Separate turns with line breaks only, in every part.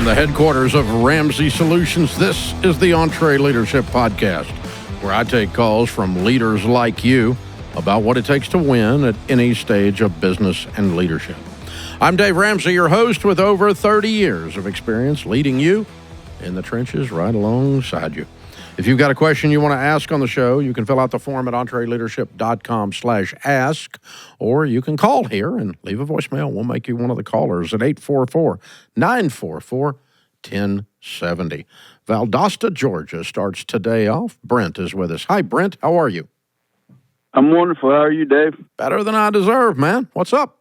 the headquarters of Ramsey Solutions, this is the EntreLeadership podcast, where I take calls from leaders like you about what it takes to win at any stage of business and leadership. I'm Dave Ramsey, your host, with over 30 years of experience leading you in the trenches right alongside you. If you've got a question you want to ask on the show, you can fill out the form at entreleadership.com/ask, or you can call here and leave a voicemail. We'll make you one of the callers at 844-944-1070. Valdosta, Georgia starts today off. Brent is with us. Hi, Brent. How are you?
I'm wonderful. How are you, Dave?
Better than I deserve, man. What's up?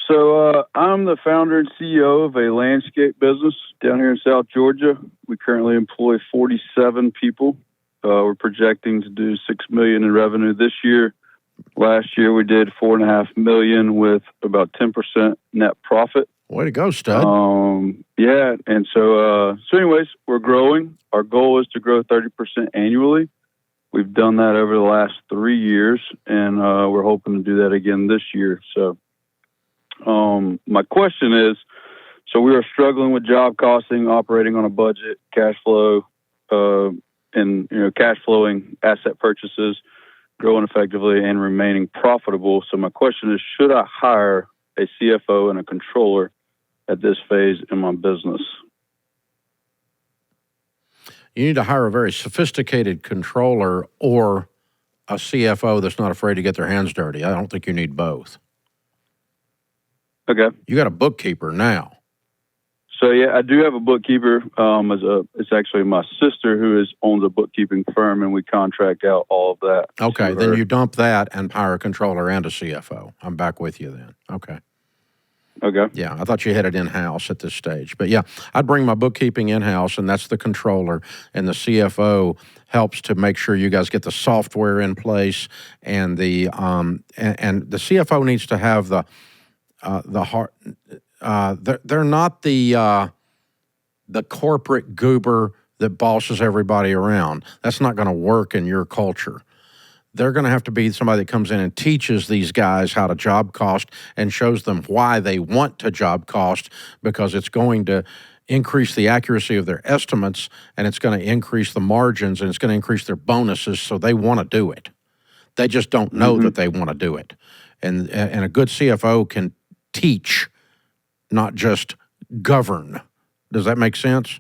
So I'm the founder and CEO of a landscape business down here in South Georgia. We currently employ 47 people. We're projecting to do $6 million in revenue this year. Last year we did $4.5 million with about 10% net profit.
Way to go, stud.
Yeah, and so anyways, we're growing. Our goal is to grow 30% annually. We've done that over the last 3 years, and we're hoping to do that again this year. So my question is, so we are struggling with job costing, operating on a budget, cash flow, and cash flowing asset purchases, growing effectively, and remaining profitable. So my question is, should I hire a CFO and a controller at this phase in my business?
You need to hire a very sophisticated controller or a CFO that's not afraid to get their hands dirty. I don't think you need both.
Okay.
You got a bookkeeper now.
So yeah, I do have a bookkeeper. It's actually my sister who owns a bookkeeping firm, and we contract out all of that.
Okay, then you dump that and hire a controller and a CFO. I'm back with you then. Okay.
Okay.
Yeah, I thought you had it in-house at this stage. But yeah, I'd bring my bookkeeping in-house, and that's the controller, and the CFO helps to make sure you guys get the software in place, and the CFO needs to have the heart. They're not the corporate goober that bosses everybody around. That's not going to work in your culture. They're going to have to be somebody that comes in and teaches these guys how to job cost and shows them why they want to job cost, because it's going to increase the accuracy of their estimates, and it's going to increase the margins, and it's going to increase their bonuses, so they want to do it. They just don't know that they want to do it. And a good CFO can teach, not just govern. Does that make sense?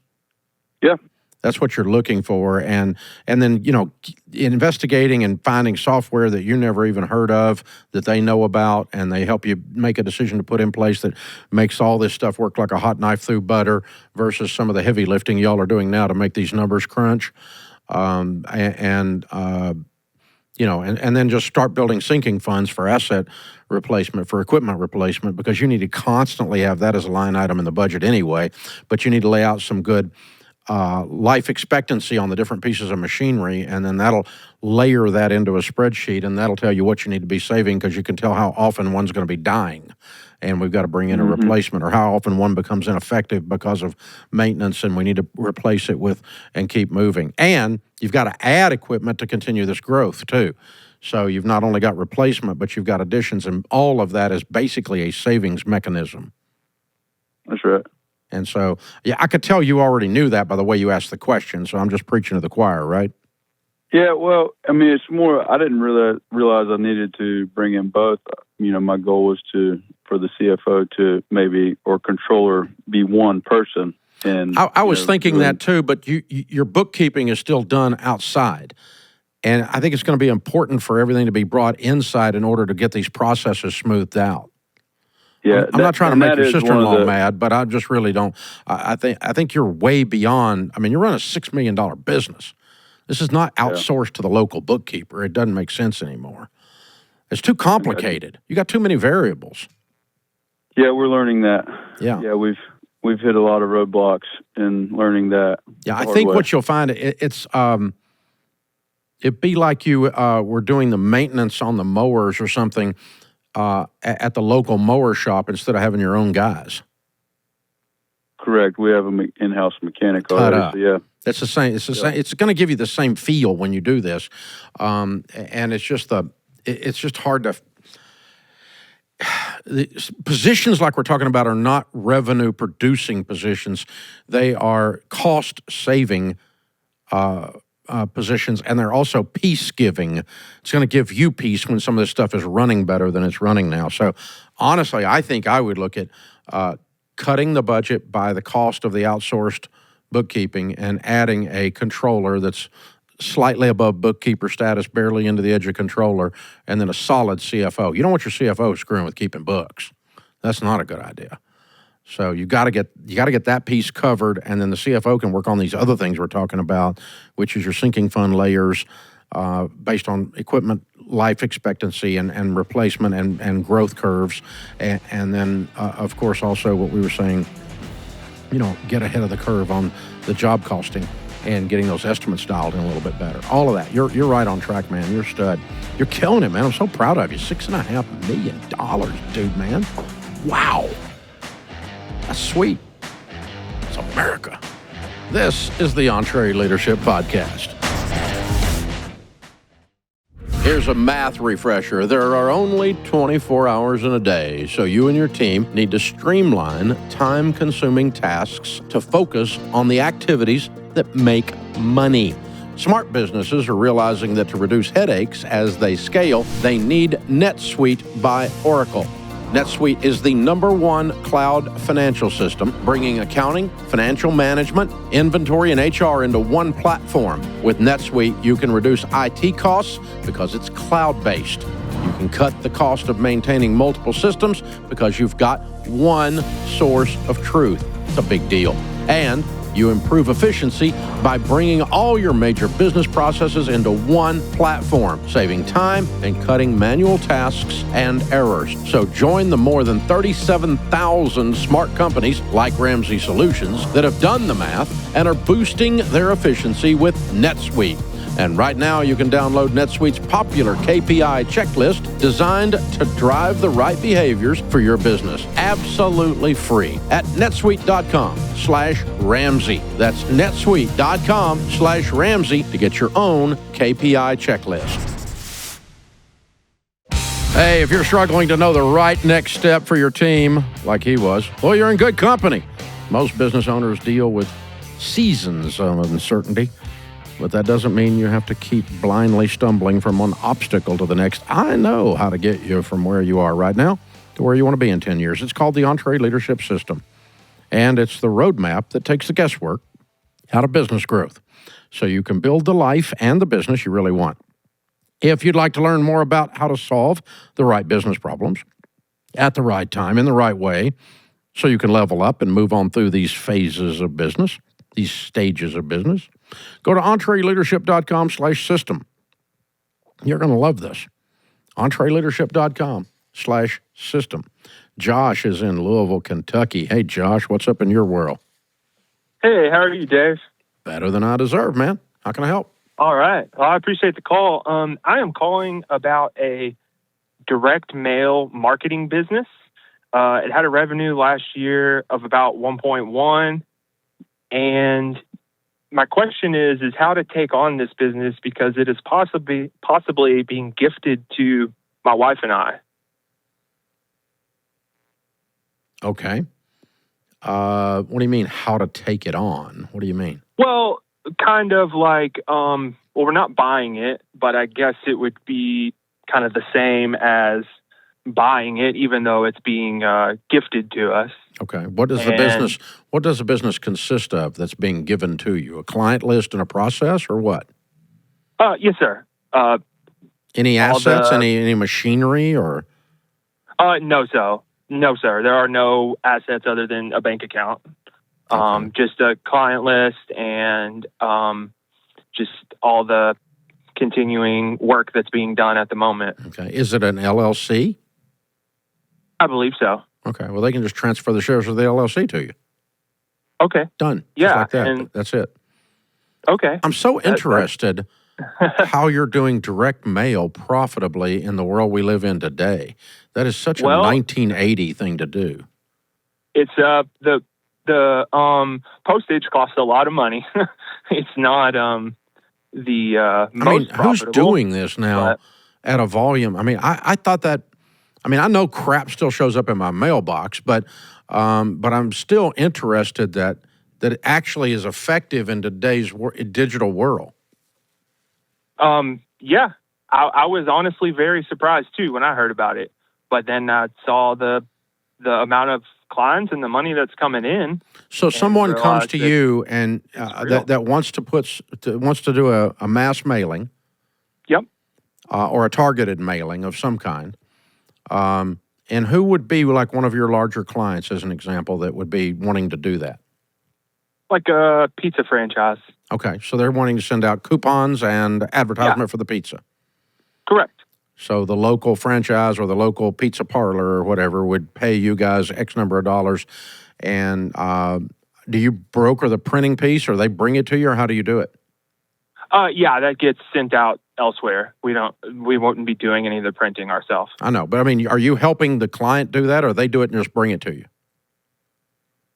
Yeah.
That's what you're looking for. And then, investigating and finding software that you never even heard of that they know about, and they help you make a decision to put in place that makes all this stuff work like a hot knife through butter versus some of the heavy lifting y'all are doing now to make these numbers crunch. And then just start building sinking funds for asset replacement, for equipment replacement, because you need to constantly have that as a line item in the budget anyway. But you need to lay out some good life expectancy on the different pieces of machinery, and then that'll layer that into a spreadsheet, and that'll tell you what you need to be saving, because you can tell how often one's going to be dying, and we've got to bring in a replacement, or how often one becomes ineffective because of maintenance, and we need to replace it with and keep moving. And you've got to add equipment to continue this growth too. So you've not only got replacement, but you've got additions, and all of that is basically a savings mechanism.
That's right.
And so, yeah, I could tell you already knew that by the way you asked the question, so I'm just preaching to the choir, right?
Yeah, well, I mean, it's more, I didn't realize I needed to bring in both. My goal was for the CFO to or controller be one person. And
I was thinking that too, but your bookkeeping is still done outside. And I think it's going to be important for everything to be brought inside in order to get these processes smoothed out.
Yeah,
I'm not trying to make your sister-in-law mad, but I just really don't. I think you're way beyond. I mean, you're running a $6 million business. This is not outsourced to the local bookkeeper. It doesn't make sense anymore. It's too complicated. You got too many variables.
Yeah, we're learning that.
Yeah,
we've hit a lot of roadblocks in learning that.
Yeah, I think what you'll find it'd be like you were doing the maintenance on the mowers or something. At the local mower shop instead of having your own guys.
Correct. We have an in-house mechanic already. So yeah,
that's the same. It's the same. It's going to give you the same feel when you do this, and it's just hard to. the positions like we're talking about are not revenue producing positions. They are cost saving positions, and they're also peace giving. It's going to give you peace when some of this stuff is running better than it's running now. So honestly, I think I would look at cutting the budget by the cost of the outsourced bookkeeping and adding a controller that's slightly above bookkeeper status, barely into the edge of controller, and then a solid CFO. You don't want your CFO screwing with keeping books. That's not a good idea. So you got to get that piece covered, and then the CFO can work on these other things we're talking about, which is your sinking fund layers based on equipment life expectancy and replacement and growth curves, and then of course also what we were saying, get ahead of the curve on the job costing and getting those estimates dialed in a little bit better. All of that. You're right on track, man. You're a stud. You're killing it, man. I'm so proud of you. $6.5 million, dude, man. Wow. That's sweet. It's America. This is the EntreLeadership Podcast. Here's a math refresher. There are only 24 hours in a day, so you and your team need to streamline time-consuming tasks to focus on the activities that make money. Smart businesses are realizing that to reduce headaches as they scale, they need NetSuite by Oracle. NetSuite is the #1 cloud financial system, bringing accounting, financial management, inventory, and HR into one platform. With NetSuite, you can reduce IT costs because it's cloud-based. You can cut the cost of maintaining multiple systems because you've got one source of truth. It's a big deal. And you improve efficiency by bringing all your major business processes into one platform, saving time and cutting manual tasks and errors. So join the more than 37,000 smart companies like Ramsey Solutions that have done the math and are boosting their efficiency with NetSuite. And right now, you can download NetSuite's popular KPI checklist designed to drive the right behaviors for your business. Absolutely free at netsuite.com/Ramsey. That's netsuite.com/Ramsey to get your own KPI checklist. Hey, if you're struggling to know the right next step for your team, like he was, well, you're in good company. Most business owners deal with seasons of uncertainty. But that doesn't mean you have to keep blindly stumbling from one obstacle to the next. I know how to get you from where you are right now to where you want to be in 10 years. It's called the EntreLeadership System. And it's the roadmap that takes the guesswork out of business growth so you can build the life and the business you really want. If you'd like to learn more about how to solve the right business problems at the right time in the right way so you can level up and move on through these phases of business, these stages of business, go to EntreLeadership.com/system. You're going to love this. EntreLeadership.com/system. Josh is in Louisville, Kentucky. Hey, Josh, what's up in your world?
Hey, how are you, Dave?
Better than I deserve, man. How can I help?
All right. Well, I appreciate the call. I am calling about a direct mail marketing business. It had a revenue last year of about 1.1. And my question is how to take on this business because it is possibly being gifted to my wife and I.
Okay. What do you mean, how to take it on? What do you mean?
Well, kind of like, we're not buying it, but I guess it would be kind of the same as buying it, even though it's being gifted to us.
Okay. What does the business consist of that's being given to you? A client list and a process, or what?
Yes, sir.
Any assets? Any machinery, or?
No, sir. There are no assets other than a bank account. Okay. Just a client list and just all the continuing work that's being done at the moment.
Okay. Is it an LLC?
I believe so.
Okay. Well, they can just transfer the shares of the LLC to you.
Okay.
Done.
Yeah.
Just like that.
And,
that's it.
Okay.
I'm so interested how you're doing direct mail profitably in the world we live in today. That is such a 1980 thing to do.
It's the postage costs a lot of money. It's not the most profitable.
Who's doing this now at a volume? I mean, I thought that I mean, I know crap still shows up in my mailbox, but I'm still interested that it actually is effective in today's digital world.
Yeah, I was honestly very surprised too when I heard about it, but then I saw the amount of clients and the money that's coming in.
So someone comes to you and that wants to do a mass mailing.
Yep.
Or a targeted mailing of some kind. And who would be like one of your larger clients, as an example, that would be wanting to do that?
Like a pizza franchise.
Okay, so they're wanting to send out coupons and advertisement for the pizza.
Correct.
So the local franchise or the local pizza parlor or whatever would pay you guys X number of dollars. And do you broker the printing piece, or they bring it to you, or how do you do it?
Yeah, that gets sent out elsewhere. We won't be doing any of the printing ourselves.
I know, but I mean, are you helping the client do that, or they do it and just bring it to you?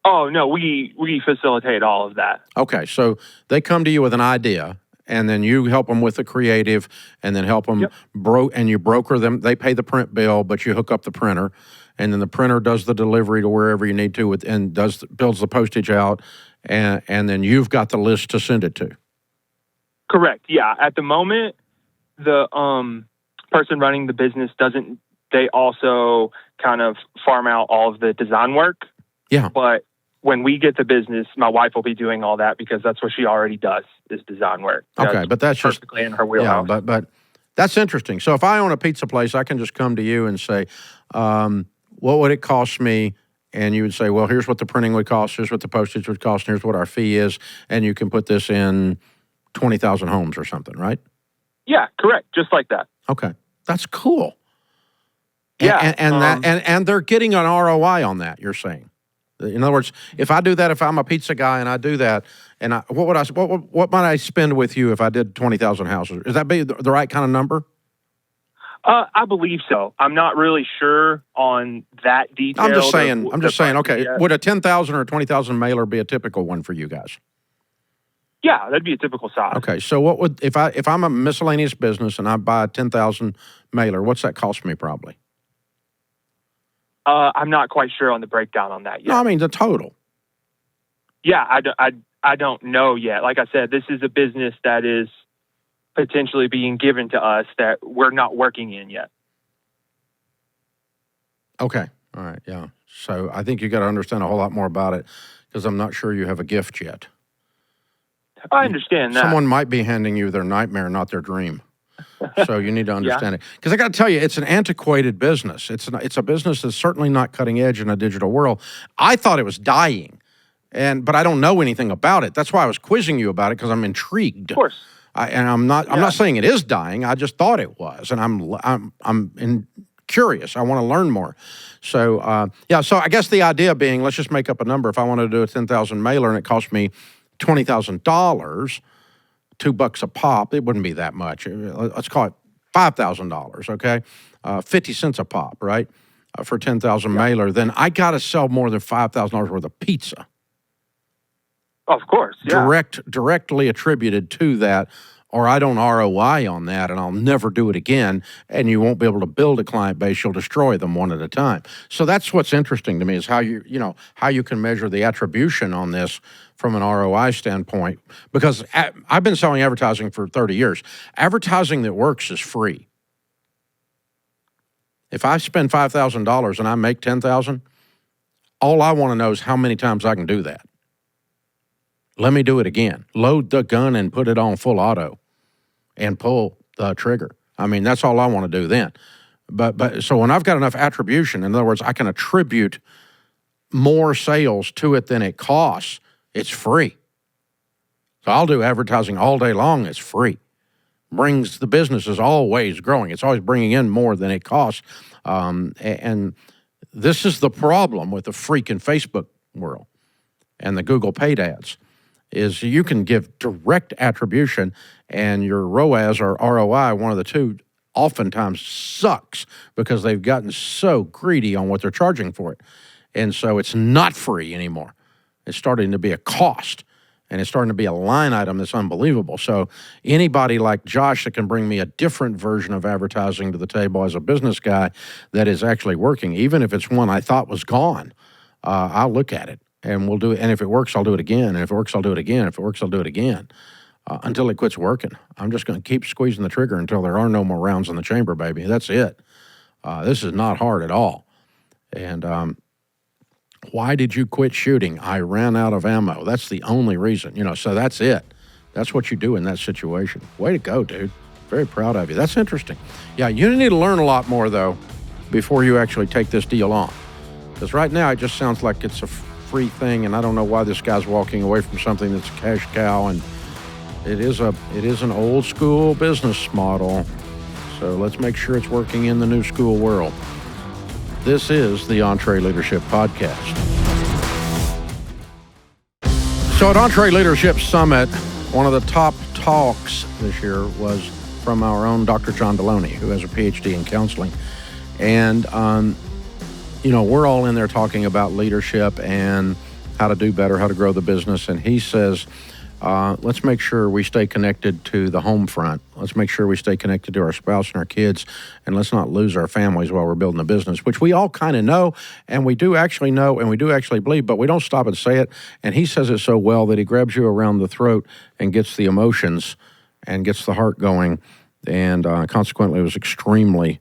Oh, no, we facilitate all of that.
Okay, so they come to you with an idea, and then you help them with the creative, and then help them and you broker them. They pay the print bill, but you hook up the printer, and then the printer does the delivery to wherever you need to, and builds the postage out, and then you've got the list to send it to.
Correct. Yeah. At the moment, the person running the business doesn't. They also kind of farm out all of the design work.
Yeah.
But when we get the business, my wife will be doing all that because that's what she already does, is design work.
Okay, but that's
perfectly
just
in her wheelhouse.
Yeah, but that's interesting. So if I own a pizza place, I can just come to you and say, what would it cost me? And you would say, well, here's what the printing would cost, here's what the postage would cost, and here's what our fee is, and you can put this in 20,000 homes or something, right?
Yeah, correct. Just like that.
Okay, that's cool.
Yeah,
and they're getting an ROI on that. You're saying, in other words, if I do that, if I'm a pizza guy and I do that, and what might I spend with you if I did 20,000 houses? Is that be the right kind of number?
I believe so. I'm not really sure on that detail.
I'm just saying. Okay, would a 10,000 or a 20,000 mailer be a typical one for you guys?
Yeah, that'd be a typical size.
Okay, so what would if I'm a miscellaneous business and I buy a 10,000 mailer? What's that cost me probably?
I'm not quite sure on the breakdown on that yet.
No, I mean the total.
Yeah, I don't know yet. Like I said, this is a business that is potentially being given to us that we're not working in yet.
Okay, all right, yeah. So I think you got to understand a whole lot more about it because I'm not sure you have a gift yet.
I understand that.
Someone might be handing you their nightmare, not their dream. So you need to understand it. Because I got to tell you, it's an antiquated business. It's a business that's certainly not cutting edge in a digital world. I thought it was dying, but I don't know anything about it. That's why I was quizzing you about it, because I'm intrigued.
Of course.
I'm not saying it is dying. I just thought it was, and I'm curious. I want to learn more. So So I guess the idea being, let's just make up a number. If I wanted to do a 10,000 mailer and it cost me $20,000, $2 a pop, it wouldn't be that much. Let's call it $5,000, okay? 50 cents a pop, right? For 10,000 mailer, then I got to sell more than $5,000 worth of pizza.
Of course, yeah.
Directly attributed to that, or I don't ROI on that, and I'll never do it again, and you won't be able to build a client base. You'll destroy them one at a time. So that's what's interesting to me, is how you can measure the attribution on this from an ROI standpoint, because I've been selling advertising for 30 years. Advertising that works is free. If I spend $5,000 and I make $10,000, all I want to know is how many times I can do that. Let me do it again. Load the gun and put it on full auto and pull the trigger. I mean, that's all I want to do then. But so when I've got enough attribution, in other words, I can attribute more sales to it than it costs, it's free. So I'll do advertising all day long. It's free. The business is always growing. It's always bringing in more than it costs. And this is the problem with the freaking Facebook world and the Google paid ads, is you can give direct attribution and your ROAS or ROI, one of the two, oftentimes sucks because they've gotten so greedy on what they're charging for it. And so it's not free anymore. It's starting to be a cost. and it's starting to be a line item that's unbelievable. So anybody like Josh that can bring me a different version of advertising to the table as a business guy that is actually working, even if it's one I thought was gone, I'll look at it and we'll do it. And if it works, I'll do it again. And if it works, I'll do it again. If it works, I'll do it again. Until it quits working. I'm just going to keep squeezing the trigger until there are no more rounds in the chamber, baby. That's it. This is not hard at all. And why did you quit shooting? I ran out of ammo. That's the only reason, so that's it. That's what you do in that situation. Way to go, dude. Very proud of you. That's interesting. Yeah, you need to learn a lot more, though, before you actually take this deal on. Because right now it just sounds like it's a free thing, and I don't know why this guy's walking away from something that's a cash cow, and it is an old school business model. So let's make sure it's working in the new school world. This is the EntreLeadership Podcast. So at EntreLeadership Summit, one of the top talks this year was from our own Dr. John Deloney, who has a PhD in counseling. And, we're all in there talking about leadership and how to do better, how to grow the business. And he says, let's make sure we stay connected to the home front. Let's make sure we stay connected to our spouse and our kids, and let's not lose our families while we're building a business, which we all kind of know, and we do actually know, and we do actually believe, but we don't stop and say it. And he says it so well that he grabs you around the throat and gets the emotions and gets the heart going. And consequently, it was extremely,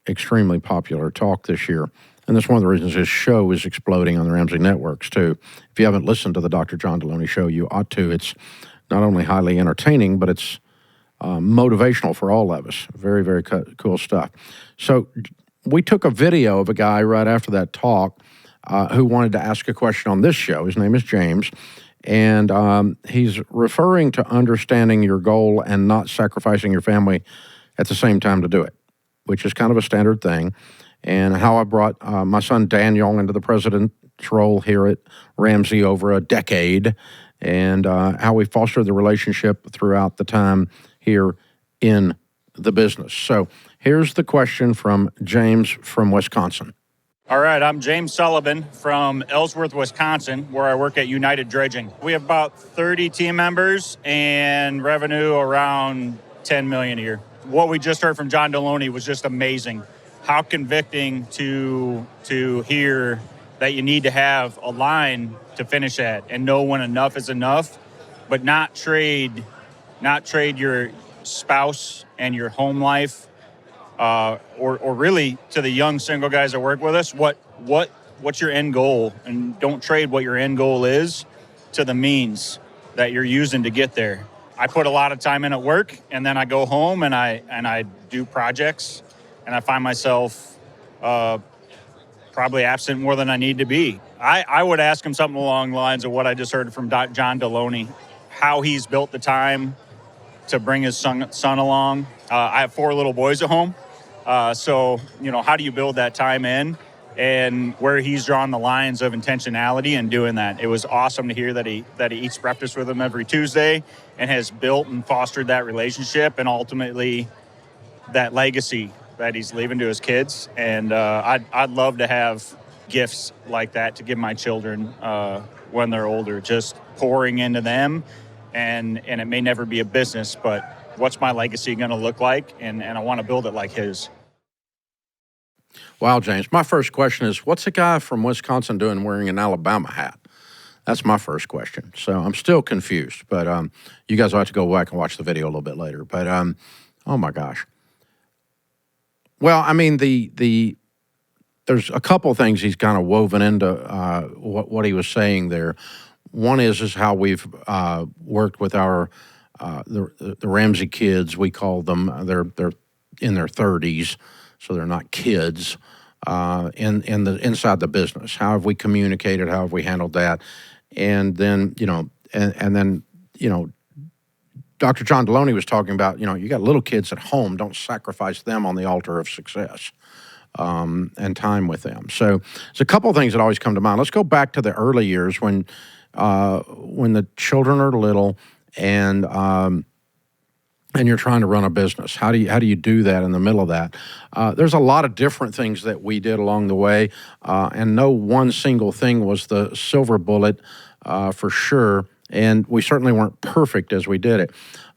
extremely popular talk this year. And that's one of the reasons his show is exploding on the Ramsey networks, too. If you haven't listened to the Dr. John Deloney show, you ought to. It's not only highly entertaining, but it's motivational for all of us. Very, very cool stuff. So we took a video of a guy right after that talk who wanted to ask a question on this show. His name is James. And he's referring to understanding your goal and not sacrificing your family at the same time to do it, which is kind of a standard thing. And how I brought my son Daniel into the president's role here at Ramsey over a decade, and how we fostered the relationship throughout the time here in the business. So here's the question from James from Wisconsin.
All right, I'm James Sullivan from Ellsworth, Wisconsin, where I work at United Dredging. We have about 30 team members and revenue around $10 million a year. What we just heard from John Deloney was just amazing. How convicting to hear that you need to have a line to finish at and know when enough is enough, but not trade your spouse and your home life, or really to the young single guys that work with us, what's your end goal, and don't trade what your end goal is to the means that you're using to get there. I put a lot of time in at work, and then I go home and I do projects. And I find myself probably absent more than I need to be. I would ask him something along the lines of what I just heard from John Deloney, how he's built the time to bring his son along. I have 4 little boys at home. So, how do you build that time in, and where he's drawn the lines of intentionality and doing that. It was awesome to hear that he eats breakfast with him every Tuesday and has built and fostered that relationship and ultimately that legacy that he's leaving to his kids. And I'd love to have gifts like that to give my children when they're older, just pouring into them. And it may never be a business, but what's my legacy going to look like? And I want to build it like his.
Wow, James. My first question is, what's a guy from Wisconsin doing wearing an Alabama hat? That's my first question. So I'm still confused, but you guys will have to go back and watch the video a little bit later. But, oh my gosh. Well, I mean, there's a couple of things he's kind of woven into what he was saying there. One is how we've worked with our the Ramsey kids. We call them. They're in their 30s, so they're not kids. Inside the business, how have we communicated? How have we handled that? And then Dr. John Deloney was talking about, you got little kids at home, don't sacrifice them on the altar of success and time with them. So there's a couple of things that always come to mind. Let's go back to the early years when the children are little and you're trying to run a business. How do you do that in the middle of that? There's a lot of different things that we did along the way, and no one single thing was the silver bullet for sure. And we certainly weren't perfect as we did it.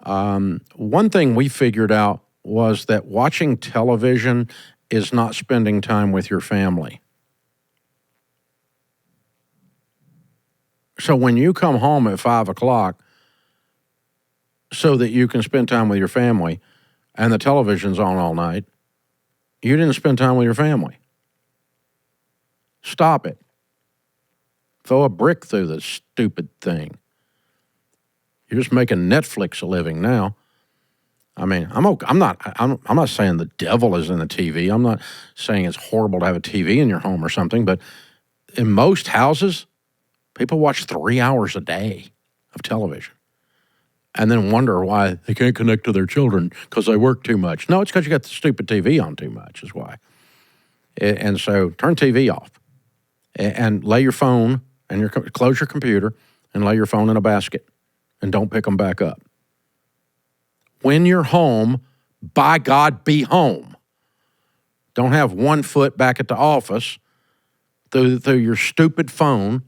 One thing we figured out was that watching television is not spending time with your family. So when you come home at 5 o'clock so that you can spend time with your family and the television's on all night, you didn't spend time with your family. Stop it. Throw a brick through this stupid thing. You're just making Netflix a living now. I mean, I'm not saying the devil is in the TV. I'm not saying it's horrible to have a TV in your home or something, but in most houses, people watch 3 hours a day of television and then wonder why they can't connect to their children because they work too much. No, it's because you got the stupid TV on too much is why. And so turn TV off and lay your phone and close your computer and lay your phone in a basket and don't pick them back up. When you're home, by God, be home. Don't have one foot back at the office through your stupid phone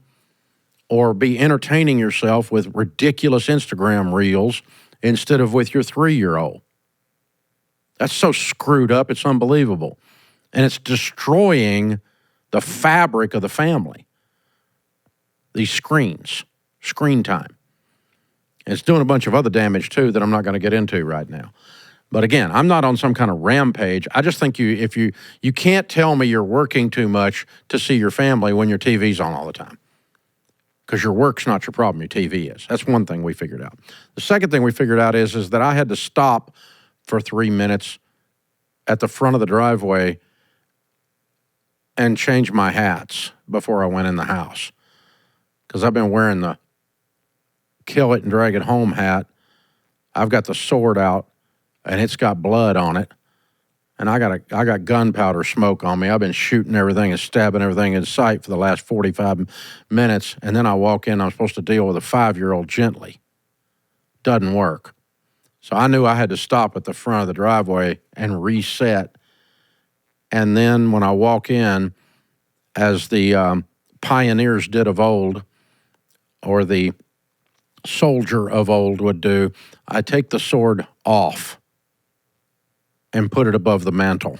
or be entertaining yourself with ridiculous Instagram reels instead of with your 3-year-old. That's so screwed up, it's unbelievable. And it's destroying the fabric of the family. These screens, screen time. And it's doing a bunch of other damage, too, that I'm not going to get into right now. But again, I'm not on some kind of rampage. I just think you can't tell me you're working too much to see your family when your TV's on all the time. Because your work's not your problem, your TV is. That's one thing we figured out. The second thing we figured out is that I had to stop for 3 minutes at the front of the driveway and change my hats before I went in the house. Because I've been wearing the kill it and drag it home hat. I've got the sword out and it's got blood on it. And I got gunpowder smoke on me. I've been shooting everything and stabbing everything in sight for the last 45 minutes. And then I walk in, I'm supposed to deal with a 5-year-old gently. Doesn't work. So I knew I had to stop at the front of the driveway and reset. And then when I walk in, as the pioneers did of old, or the soldier of old would do, I take the sword off and put it above the mantle.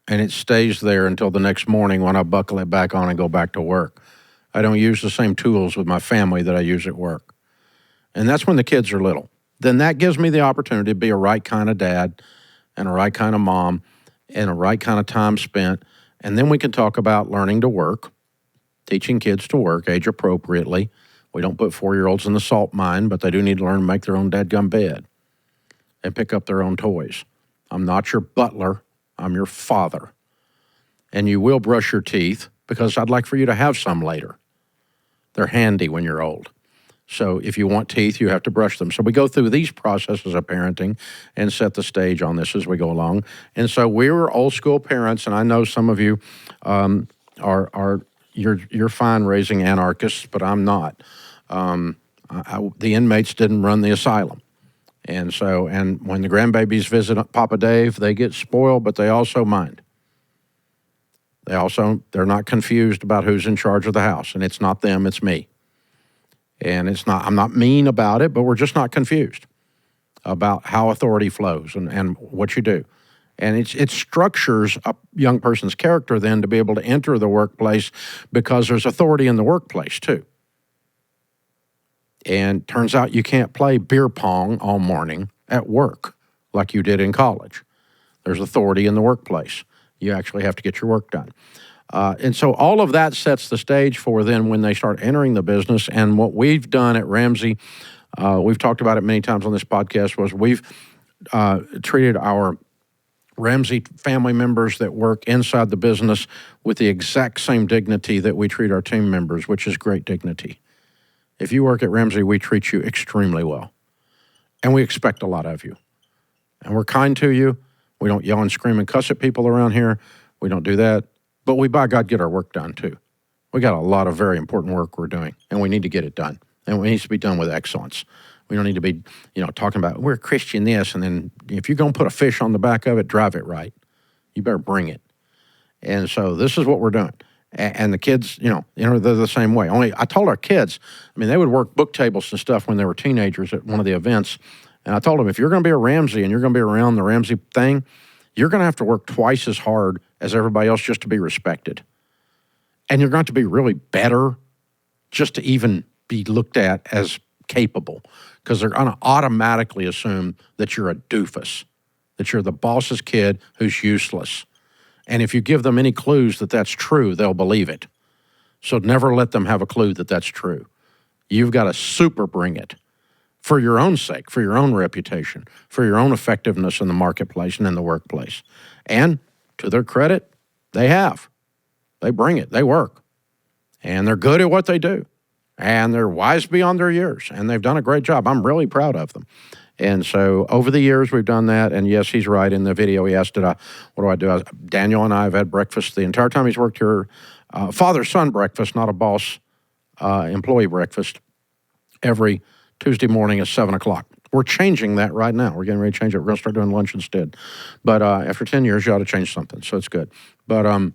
And it stays there until the next morning when I buckle it back on and go back to work. I don't use the same tools with my family that I use at work. And that's when the kids are little. Then that gives me the opportunity to be a right kind of dad and a right kind of mom and a right kind of time spent. And then we can talk about learning to work, teaching kids to work age appropriately. We don't put 4-year-olds in the salt mine, but they do need to learn to make their own dadgum bed and pick up their own toys. I'm not your butler. I'm your father. And you will brush your teeth because I'd like for you to have some later. They're handy when you're old. So if you want teeth, you have to brush them. So we go through these processes of parenting and set the stage on this as we go along. And so we were old school parents, and I know some of you you're fine raising anarchists, but I'm not. The inmates didn't run the asylum. And when the grandbabies visit Papa Dave, they get spoiled, but they also mind. They're not confused about who's in charge of the house, and it's not them, it's me. And I'm not mean about it, but we're just not confused about how authority flows and what you do. And it structures a young person's character then to be able to enter the workplace because there's authority in the workplace too. And turns out you can't play beer pong all morning at work like you did in college. There's authority in the workplace. You actually have to get your work done. And so all of that sets the stage for then when they start entering the business. And what we've done at Ramsey, we've talked about it many times on this podcast, was we've treated our Ramsey family members that work inside the business with the exact same dignity that we treat our team members, which is great dignity. If you work at Ramsey, we treat you extremely well. And we expect a lot of you. And we're kind to you. We don't yell and scream and cuss at people around here. We don't do that. But we, by God, get our work done, too. We got a lot of very important work we're doing, and we need to get it done. And it needs to be done with excellence. We don't need to be, talking about, we're Christian this, and then if you're going to put a fish on the back of it, drive it right. You better bring it. And so this is what we're doing. And the kids, they're the same way. Only I told our kids, they would work book tables and stuff when they were teenagers at one of the events. And I told them, if you're going to be a Ramsey and you're going to be around the Ramsey thing, you're going to have to work twice as hard as everybody else just to be respected. And you're going to be really better just to even be looked at as capable, because they're going to automatically assume that you're a doofus, that you're the boss's kid who's useless. And if you give them any clues that that's true, they'll believe it. So never let them have a clue that that's true. You've got to super bring it for your own sake, for your own reputation, for your own effectiveness in the marketplace and in the workplace. And to their credit, they have. They bring it. They work. And they're good at what they do. And they're wise beyond their years. And they've done a great job. I'm really proud of them. And so over the years, we've done that. And yes, he's right. In the video, he asked, what do I do? Daniel and I have had breakfast the entire time he's worked here. Father-son breakfast, not a boss employee breakfast, every Tuesday morning at 7 o'clock. We're changing that right now. We're getting ready to change it. We're going to start doing lunch instead. But after 10 years, you ought to change something. So it's good. But,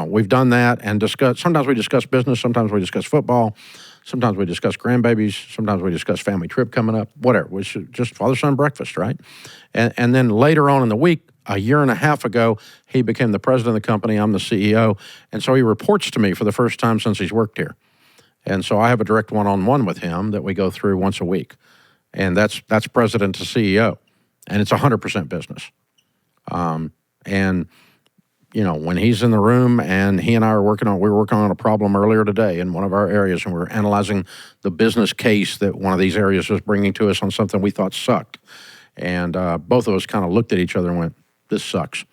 we've done that and sometimes we discuss business. Sometimes we discuss football. Sometimes we discuss grandbabies. Sometimes we discuss family trip coming up, whatever. We should just father-son breakfast, right? And then later on in the week, a year and a half ago, he became the president of the company. I'm the CEO. And so he reports to me for the first time since he's worked here. And so I have a direct one-on-one with him that we go through once a week. And that's president to CEO. And it's 100% business. When he's in the room and he and I we were working on a problem earlier today in one of our areas, and we were analyzing the business case that one of these areas was bringing to us on something we thought sucked. And both of us kind of looked at each other and went, this sucks.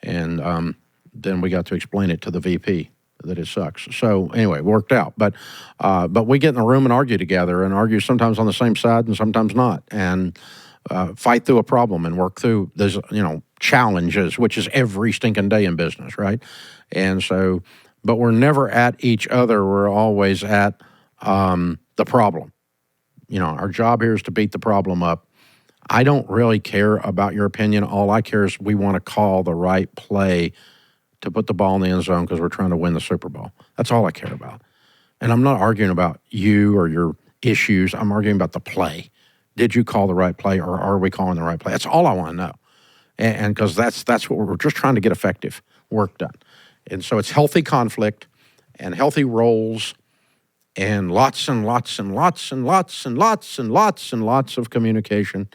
And then we got to explain it to the VP that it sucks. So anyway, it worked out. But we get in the room and argue together, and argue sometimes on the same side and sometimes not. And fight through a problem and work through those, challenges, which is every stinking day in business, right? And so, but we're never at each other. We're always at the problem. Our job here is to beat the problem up. I don't really care about your opinion. All I care is we want to call the right play to put the ball in the end zone because we're trying to win the Super Bowl. That's all I care about. And I'm not arguing about you or your issues. I'm arguing about the play. Did you call the right play, or are we calling the right play? That's all I want to know. And because that's what we're just trying to get effective work done. And so it's healthy conflict and healthy roles and lots and lots and lots and lots and lots and lots and lots of communication.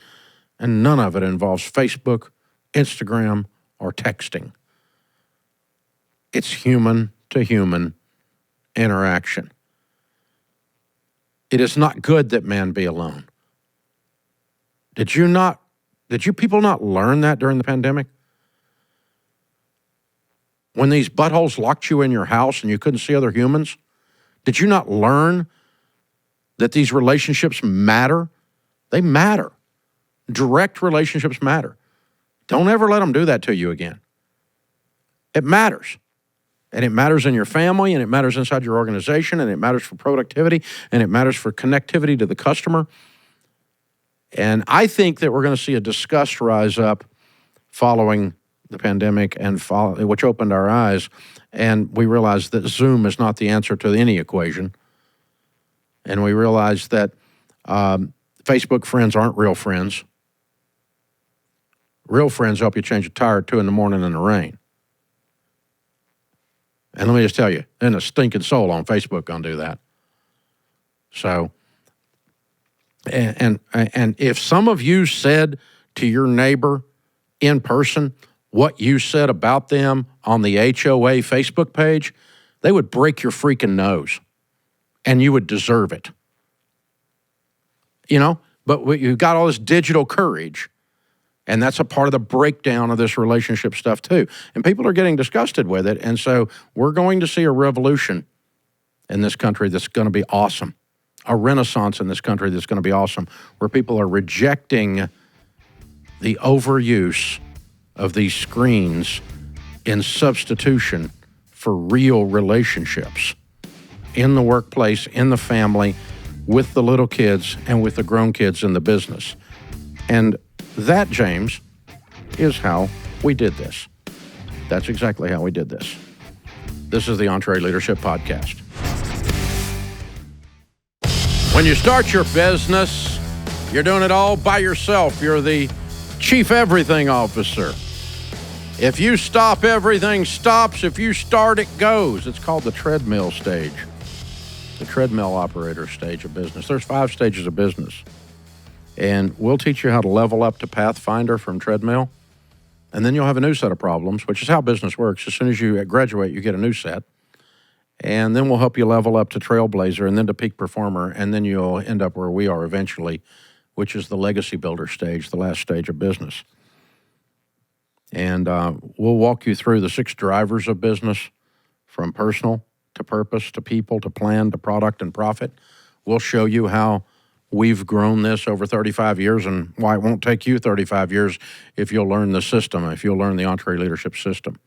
And none of it involves Facebook, Instagram, or texting. It's human to human interaction. It is not good that man be alone. Did you people not learn that during the pandemic? When these buttholes locked you in your house and you couldn't see other humans? Did you not learn that these relationships matter? They matter. Direct relationships matter. Don't ever let them do that to you again. It matters. And it matters in your family, and it matters inside your organization, and it matters for productivity, and it matters for connectivity to the customer. And I think that we're going to see a disgust rise up following the pandemic, which opened our eyes, and we realized that Zoom is not the answer to any equation. And we realized that Facebook friends aren't real friends. Real friends help you change a tire at 2 a.m. in the rain. And let me just tell you, there's a stinking soul on Facebook going to do that. So, and if some of you said to your neighbor in person what you said about them on the HOA Facebook page, they would break your freaking nose, and you would deserve it. But you've got all this digital courage, and that's a part of the breakdown of this relationship stuff too. And people are getting disgusted with it, and so we're going to see a revolution in this country that's going to be awesome. A renaissance in this country that's going to be awesome, where people are rejecting the overuse of these screens in substitution for real relationships in the workplace, in the family, with the little kids, and with the grown kids in the business. And that, James, is how we did this. That's exactly how we did this. This is the EntreLeadership Podcast. When you start your business, you're doing it all by yourself. You're the chief everything officer. If you stop, everything stops. If you start, it goes. It's called the treadmill stage, the treadmill operator stage of business. There's 5 stages of business. And we'll teach you how to level up to Pathfinder from treadmill. And then you'll have a new set of problems, which is how business works. As soon as you graduate, you get a new set. And then we'll help you level up to Trailblazer and then to Peak Performer. And then you'll end up where we are eventually, which is the legacy builder stage, the last stage of business. And we'll walk you through the 6 drivers of business, from personal to purpose to people to plan to product and profit. We'll show you how we've grown this over 35 years and why it won't take you 35 years if you'll learn the system, if you'll learn the EntreLeadership system.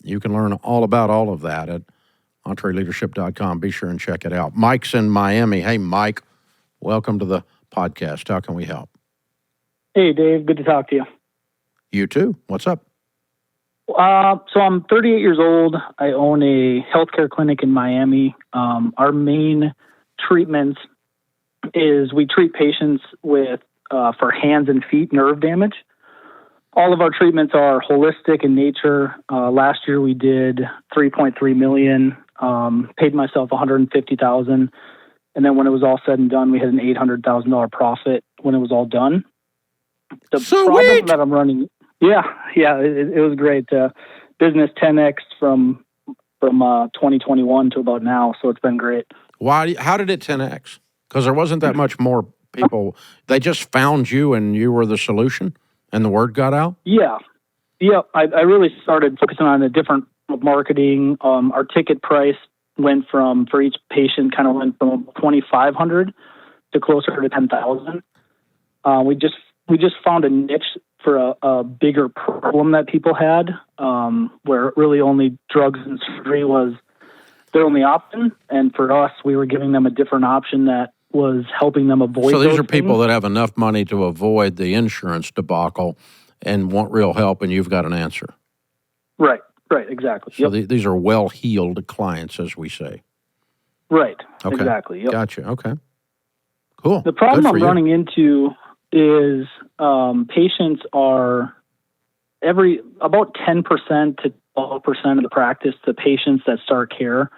You can learn all about all of that at EntreLeadership.com. Be sure and check it out. Mike's in Miami. Hey, Mike, welcome to the podcast. How can we help?
Hey, Dave. Good to talk to you.
You too. What's up?
So I'm 38 years old. I own a healthcare clinic in Miami. Our main treatments is we treat patients with for hands and feet nerve damage. All of our treatments are holistic in nature. Last year we did $3.3 million, paid myself $150,000. And then when it was all said and done, we had an $800,000 profit when it was all done. The problem that I'm running, it was great. Business 10x from 2021 to about now, so it's been great.
Why? How did it 10x? Because there wasn't that much more people. They just found you, and you were the solution, and the word got out.
Yeah. I really started focusing on a different marketing. Our ticket price went from, for each patient, kind of went from $2,500 to closer to $10,000. We just found a niche for a bigger problem that people had, where really only drugs and surgery was their only option. And for us, we were giving them a different option that was helping them avoid.
So these are people that have enough money to avoid the insurance debacle and want real help, and you've got an answer.
Right, exactly.
So these are well-heeled clients, as we say.
Right,
okay.
Exactly. Yep.
Gotcha, okay. Cool.
The problem I'm running into is patients are about 10% to 12% of the practice, the patients that start care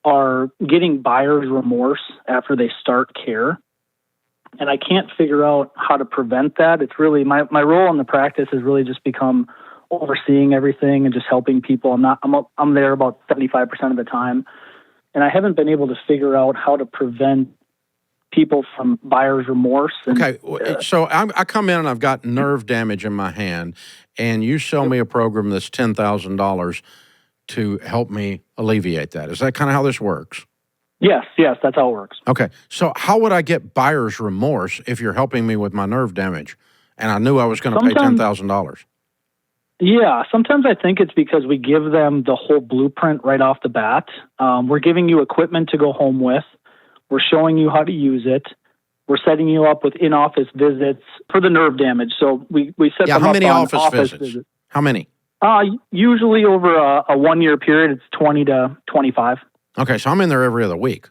are getting buyer's remorse after they start care. And I can't figure out how to prevent that. It's really my role in the practice has really just become overseeing everything and just helping people. I'm there about 75% of the time. And I haven't been able to figure out how to prevent people from buyer's remorse.
Okay, so I come in and I've got nerve damage in my hand, and you sell me a program that's $10,000 to help me alleviate that. Is that kind of how this works?
Yes, that's how it works.
Okay, so how would I get buyer's remorse if you're helping me with my nerve damage, and I knew I was going to pay $10,000?
Yeah, sometimes I think it's because we give them the whole blueprint right off the bat. We're giving you equipment to go home with. We're showing you how to use it. We're setting you up with in-office visits for the nerve damage. So we set them
how
up
many
on
office visits? How many?
Usually over a 1-year period, it's 20 to 25.
Okay, so I'm in there every other week.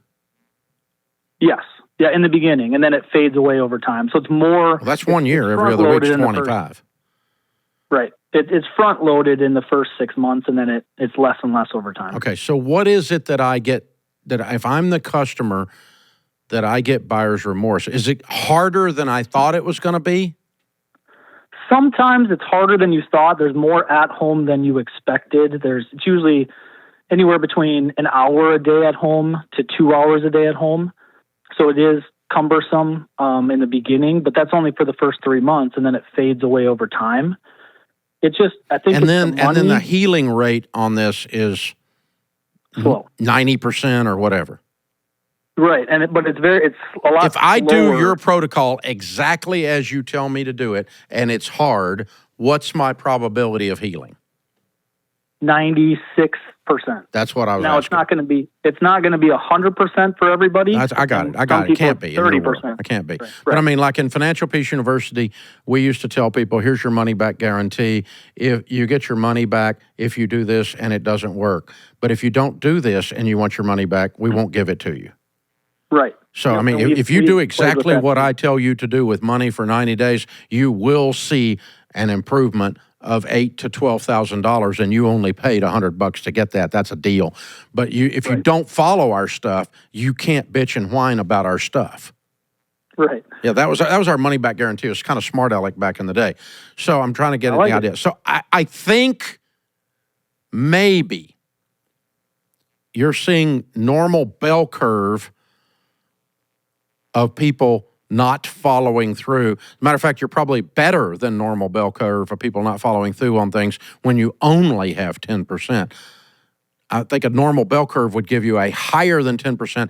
Yes. Yeah, in the beginning, and then it fades away over time. So it's more...
Well, that's 1 year. Every other week's 25.
Right. It's front-loaded in the first 6 months, and then it's less and less over time.
Okay, so what is it that I get, that if I'm the customer, that I get buyer's remorse? Is it harder than I thought it was going to be?
Sometimes it's harder than you thought. There's more at home than you expected. It's usually anywhere between an hour a day at home to 2 hours a day at home. So it is cumbersome in the beginning, but that's only for the first 3 months, and then it fades away over time. It's just, I think,
and then the healing rate on this is
slow,
90% or whatever.
Right, but it's a lot.
If I do your protocol exactly as you tell me to do it, and it's hard, what's my probability of healing?
96
That's what I was
Now
asking.
it's not going to be 100% for everybody.
I got it. It can't be.
30%.
It can't be.
Right.
But I mean, like in Financial Peace University, we used to tell people, here's your money back guarantee. If you get your money back if you do this and it doesn't work. But if you don't do this and you want your money back, we won't give it to you.
Right.
So,
Yep,
I mean, if you do exactly what I tell you to do with money for 90 days, you will see an improvement of $8,000 to $12,000, and you only paid $100 to get that. That's a deal. But if you don't follow our stuff, you can't bitch and whine about our stuff.
Right.
Yeah, that was our money back guarantee. It was kind of smart aleck back in the day. So I'm trying to get at the idea. So I think maybe you're seeing normal bell curve of people not following through. As a matter of fact, you're probably better than normal bell curve of people not following through on things when you only have 10%. I think a normal bell curve would give you a higher than 10%.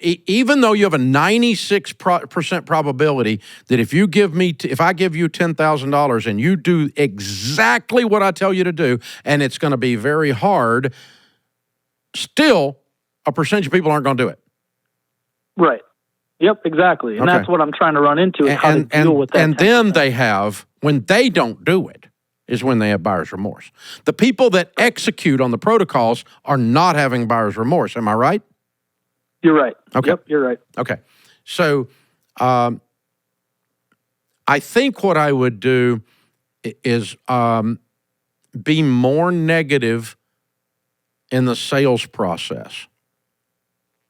Even though you have a 96% probability that if I give you $10,000 and you do exactly what I tell you to do, and it's going to be very hard, still a percentage of people aren't going to do it.
Right. Yep, exactly. And that's what I'm trying to run into is how to deal with that.
And then they have, when they don't do it, is when they have buyer's remorse. The people that execute on the protocols are not having buyer's remorse. Am I right?
You're right.
Okay.
Yep, you're right.
Okay. So I think what I would do is be more negative in the sales process.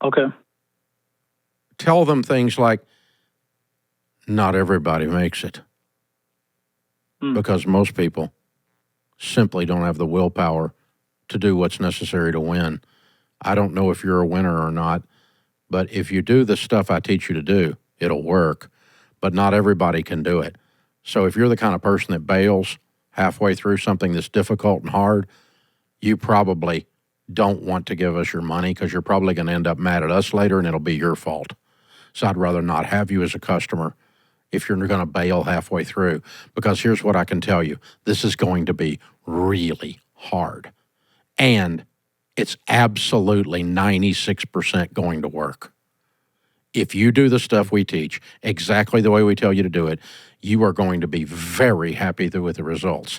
Okay.
Tell them things like, not everybody makes it. Because most people simply don't have the willpower to do what's necessary to win. I don't know if you're a winner or not, but if you do the stuff I teach you to do, it'll work. But not everybody can do it. So if you're the kind of person that bails halfway through something that's difficult and hard, you probably don't want to give us your money because you're probably going to end up mad at us later and it'll be your fault. So I'd rather not have you as a customer if you're going to bail halfway through, because here's what I can tell you. This is going to be really hard. And it's absolutely 96% going to work. If you do the stuff we teach exactly the way we tell you to do it, you are going to be very happy with the results.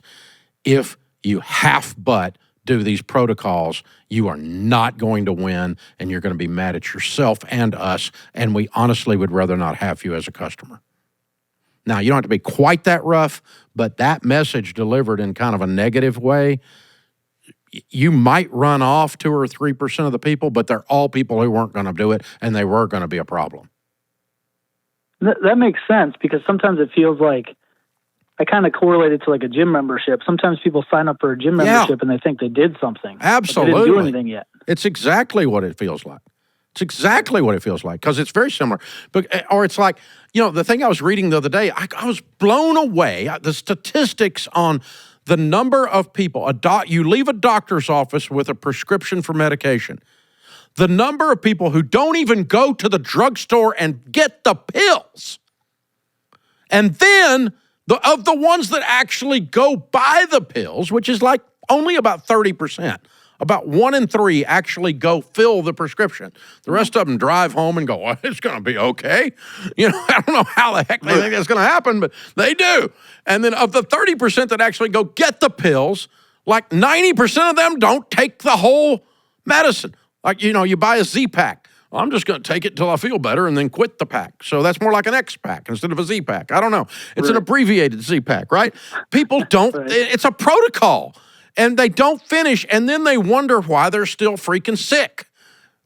If you half-butt do these protocols, you are not going to win, and you're going to be mad at yourself and us, and we honestly would rather not have you as a customer. Now, you don't have to be quite that rough, but that message delivered in kind of a negative way, you might run off 2 or 3% of the people, but they're all people who weren't going to do it, and they were going to be a problem.
That makes sense, because sometimes it feels like I kind of correlate it to like a gym membership. Sometimes people sign up for a gym membership and they think they did something.
Absolutely.
But they didn't do anything yet.
It's exactly what it feels like. It's exactly what it feels like, because it's very similar. But, or it's like, the thing I was reading the other day, I was blown away. The statistics on the number of people, you leave a doctor's office with a prescription for medication. The number of people who don't even go to the drugstore and get the pills. And then of the ones that actually go buy the pills, which is like only about 30%, about 1 in 3 actually go fill the prescription. The rest of them drive home and go, well, it's going to be okay. I don't know how the heck they think that's going to happen, but they do. And then of the 30% that actually go get the pills, like 90% of them don't take the whole medicine. Like, you buy a Z-Pack. Well, I'm just going to take it until I feel better and then quit the pack. So that's more like an X-Pack instead of a Z-Pack. I don't know. It's an abbreviated Z-Pack, right? People don't, it's a protocol. And they don't finish, and then they wonder why they're still freaking sick.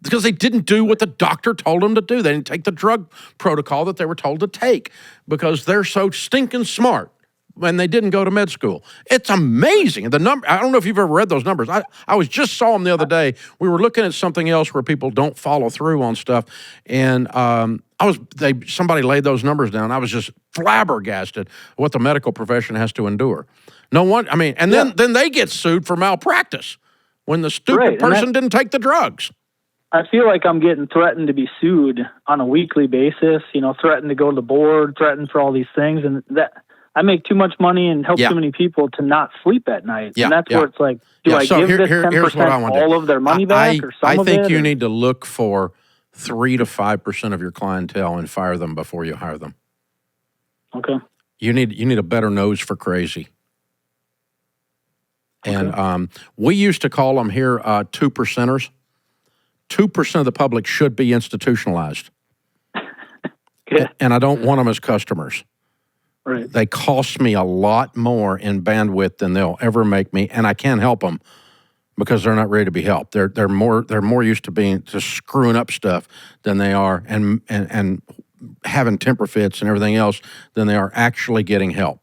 Because they didn't do what the doctor told them to do. They didn't take the drug protocol that they were told to take because they're so stinking smart when they didn't go to med school. It's amazing. The number, I don't know if you've ever read those numbers. I saw them the other day. We were looking at something else where people don't follow through on stuff, and somebody laid those numbers down. I was just flabbergasted what the medical profession has to endure. No one, then they get sued for malpractice when the stupid person didn't take the drugs.
I feel like I'm getting threatened to be sued on a weekly basis, threatened to go to the board, threatened for all these things. And that I make too much money and help
Yeah.
too many people to not sleep at night.
Yeah,
And that's
yeah.
where it's like, do I
So
give this
here's
10%
what I want to do.
all of their money back or some
I
of it?
think you
or-
need to look for 3 to 5% of your clientele and fire them before you hire them.
Okay.
You need a better nose for crazy. And we used to call them here 2%ers. 2% of the public should be institutionalized.
Okay.
And I don't want them as customers.
Right.
They cost me a lot more in bandwidth than they'll ever make me, and I can't help them because they're not ready to be helped. They're more used to screwing up stuff than they are and having temper fits and everything else than they are actually getting help.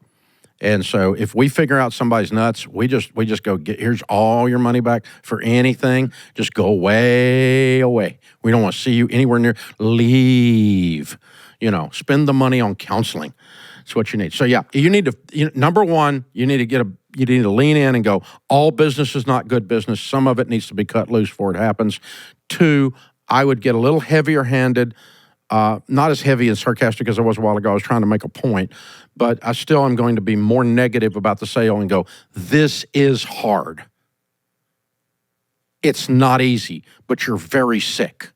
And so if we figure out somebody's nuts, we just go, here's all your money back for anything. Just go way away. We don't want to see you anywhere near. Leave. Spend the money on counseling. That's what you need. So yeah, you need to. Number one, you need to lean in and go. All business is not good business. Some of it needs to be cut loose before it happens. 2, I would get a little heavier-handed. Not as heavy and sarcastic as I was a while ago. I was trying to make a point, but I still am going to be more negative about the sale and go, this is hard. It's not easy, but you're very sick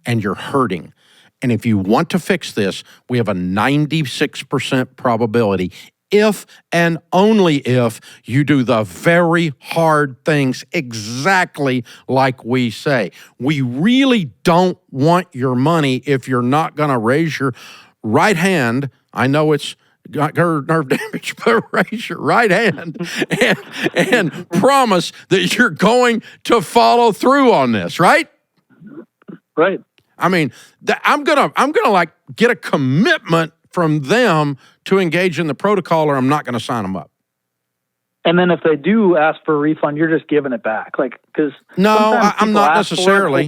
and you're hurting. And if you want to fix this, we have a 96% probability, if and only if you do the very hard things exactly like we say. We really don't want your money if you're not going to raise your right hand. I know it's got nerve damage, but raise your right hand and promise that you're going to follow through on this, right?
Right.
I mean, I'm gonna like get a commitment from them to engage in the protocol, or I'm not going to sign them up.
And then if they do ask for a refund, you're just giving it back, because
I'm not necessarily.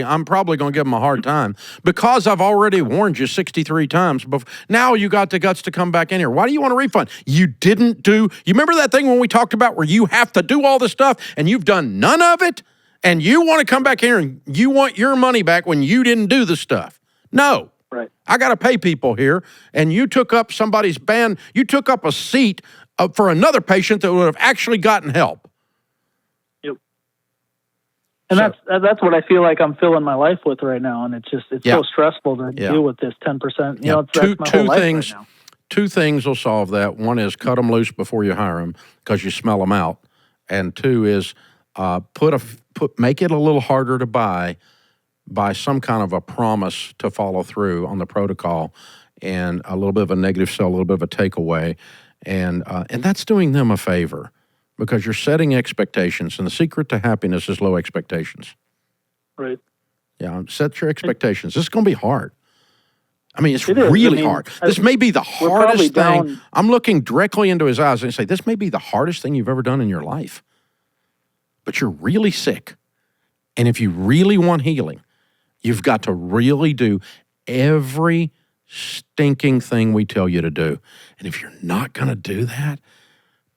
I'm probably going to give them a hard time because I've already warned you 63 times. Now you got the guts to come back in here. Why do you want a refund? You didn't do. You remember that thing when we talked about where you have to do all this stuff and you've done none of it? And you want to come back here and you want your money back when you didn't do the stuff. No.
Right.
I got to pay people here, and you took up somebody's band. You took up a seat for another patient that would have actually gotten help.
Yep. And that's what I feel like I'm filling my life with right now, and it's so stressful to deal with this 10%. That's my whole life right now.
2 things will solve that. One is cut them loose before you hire them because you smell them out, and 2 is make it a little harder to buy some kind of a promise to follow through on the protocol, and a little bit of a negative sell, a little bit of a takeaway, and that's doing them a favor because you're setting expectations, and the secret to happiness is low expectations.
Right.
Yeah, set your expectations. This is going to be hard. I mean, it's really hard. This may be the hardest thing. I'm looking directly into his eyes and say, this may be the hardest thing you've ever done in your life. But you're really sick. And if you really want healing, you've got to really do every stinking thing we tell you to do. And if you're not going to do that,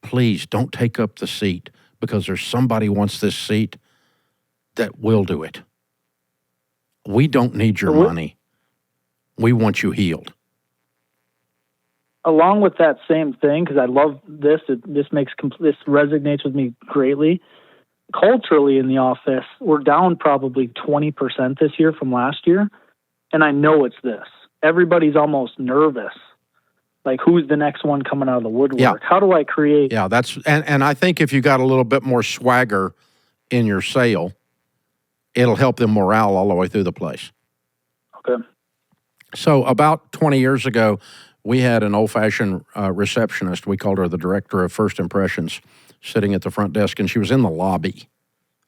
please don't take up the seat because there's somebody wants this seat that will do it. We don't need your money. We want you healed.
Along with that same thing, because I love this, this resonates with me greatly. Culturally in the office, we're down probably 20% this year from last year. And I know it's this. Everybody's almost nervous. Like, who's the next one coming out of the woodwork?
Yeah.
How do I create?
Yeah, and I think if you got a little bit more swagger in your sale, it'll help them morale all the way through the place.
Okay.
So about 20 years ago, we had an old-fashioned receptionist. We called her the director of first impressions, sitting at the front desk, and she was in the lobby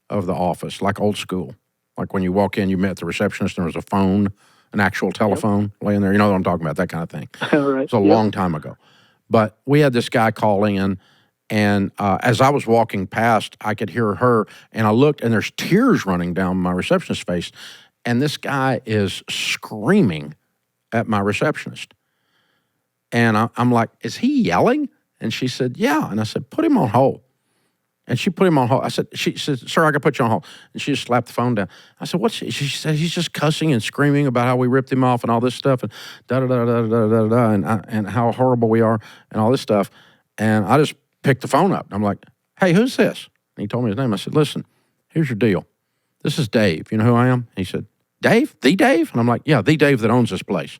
of the office, like old school. Like when you walk in, you met the receptionist, and there was a phone, an actual telephone laying there. You know what I'm talking about, that kind of thing.
Right.
It was a long time ago. But we had this guy calling in, and as I was walking past, I could hear her, and I looked, and there's tears running down my receptionist's face, and this guy is screaming at my receptionist. And I'm like, is he yelling? And she said, yeah. And I said, put him on hold. And she put him on hold. She said, sir, I can put you on hold. And she just slapped the phone down. I said, what's she said, he's just cussing and screaming about how we ripped him off and all this stuff and and how horrible we are and all this stuff. And I just picked the phone up. I'm like, hey, who's this? And he told me his name. I said, listen, here's your deal. This is Dave. You know who I am? And he said, Dave? The Dave? And I'm like, yeah, the Dave that owns this place.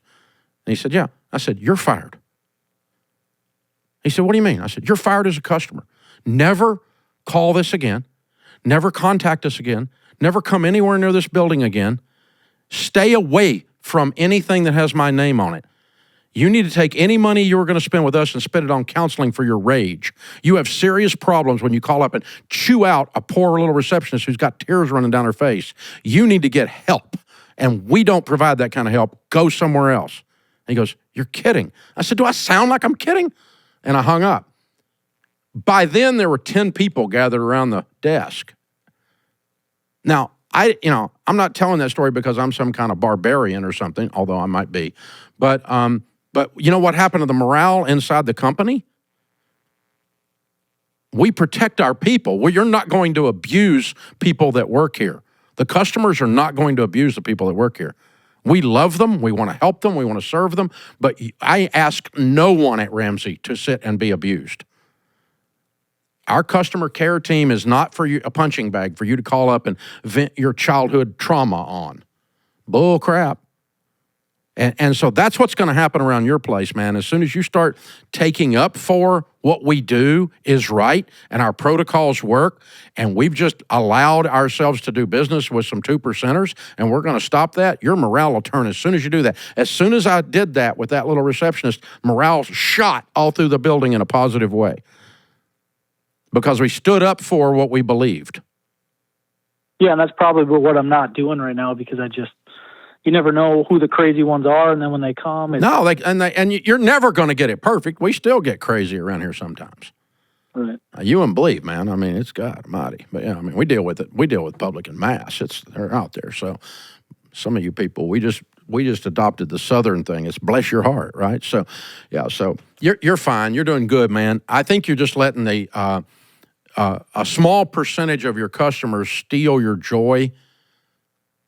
And he said, yeah. I said, you're fired. He said, what do you mean? I said, you're fired as a customer. Never call this again. Never contact us again. Never come anywhere near this building again. Stay away from anything that has my name on it. You need to take any money you were going to spend with us and spend it on counseling for your rage. You have serious problems when you call up and chew out a poor little receptionist who's got tears running down her face. You need to get help, and we don't provide that kind of help. Go somewhere else. And he goes, you're kidding. I said, do I sound like I'm kidding? And I hung up. By then, there were 10 people gathered around the desk. Now, I'm not telling that story because I'm some kind of barbarian or something, although I might be. But you know what happened to the morale inside the company? We protect our people. Well, you're not going to abuse people that work here. The customers are not going to abuse the people that work here. We love them. We want to help them. We want to serve them. But I ask no one at Ramsey to sit and be abused. Our customer care team is not for you a punching bag for you to call up and vent your childhood trauma on. Bull crap. And so that's what's going to happen around your place, man. As soon as you start taking up for what we do is right and our protocols work, and we've just allowed ourselves to do business with some 2%ers, and we're going to stop that, your morale will turn as soon as you do that. As soon as I did that with that little receptionist, morale shot all through the building in a positive way because we stood up for what we believed.
Yeah, and that's probably what I'm not doing right now because you never know who the crazy ones are, and then when they come,
you're never going to get it perfect. We still get crazy around here sometimes.
Right.
You wouldn't believe, man. I mean, it's God Almighty. But yeah, I mean, we deal with it. We deal with public en masse. They're out there. So some of you people, we just adopted the Southern thing. It's bless your heart, right? So yeah, so you're fine. You're doing good, man. I think you're just letting a small percentage of your customers steal your joy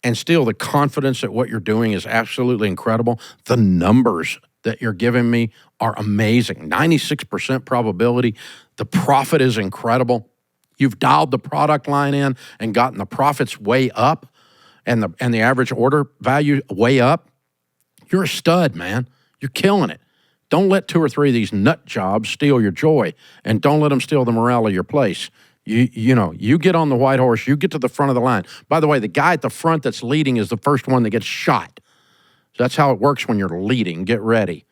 and still the confidence that what you're doing is absolutely incredible. The numbers that you're giving me are amazing. 96% probability. The profit is incredible. You've dialed the product line in and gotten the profits way up and the average order value way up. You're a stud, man. You're killing it. Don't let 2 or 3 of these nut jobs steal your joy, and don't let them steal the morale of your place. You get on the white horse, you get to the front of the line. By the way, the guy at the front that's leading is the first one that gets shot. So that's how it works when you're leading. Get ready.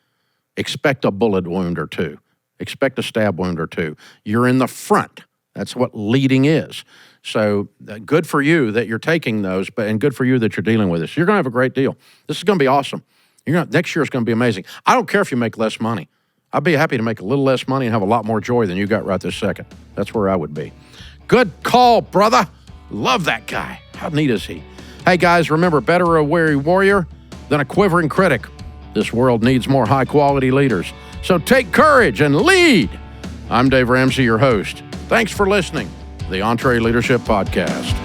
Expect a bullet wound or two. Expect a stab wound or two. You're in the front. That's what leading is. So good for you that you're taking those, and good for you that you're dealing with this. You're going to have a great deal. This is going to be awesome. Next year is going to be amazing. I don't care if you make less money. I'd be happy to make a little less money and have a lot more joy than you got right this second. That's where I would be. Good call, brother. Love that guy. How neat is he? Hey, guys, remember, better a weary warrior than a quivering critic. This world needs more high-quality leaders. So take courage and lead. I'm Dave Ramsey, your host. Thanks for listening to the EntreLeadership Podcast.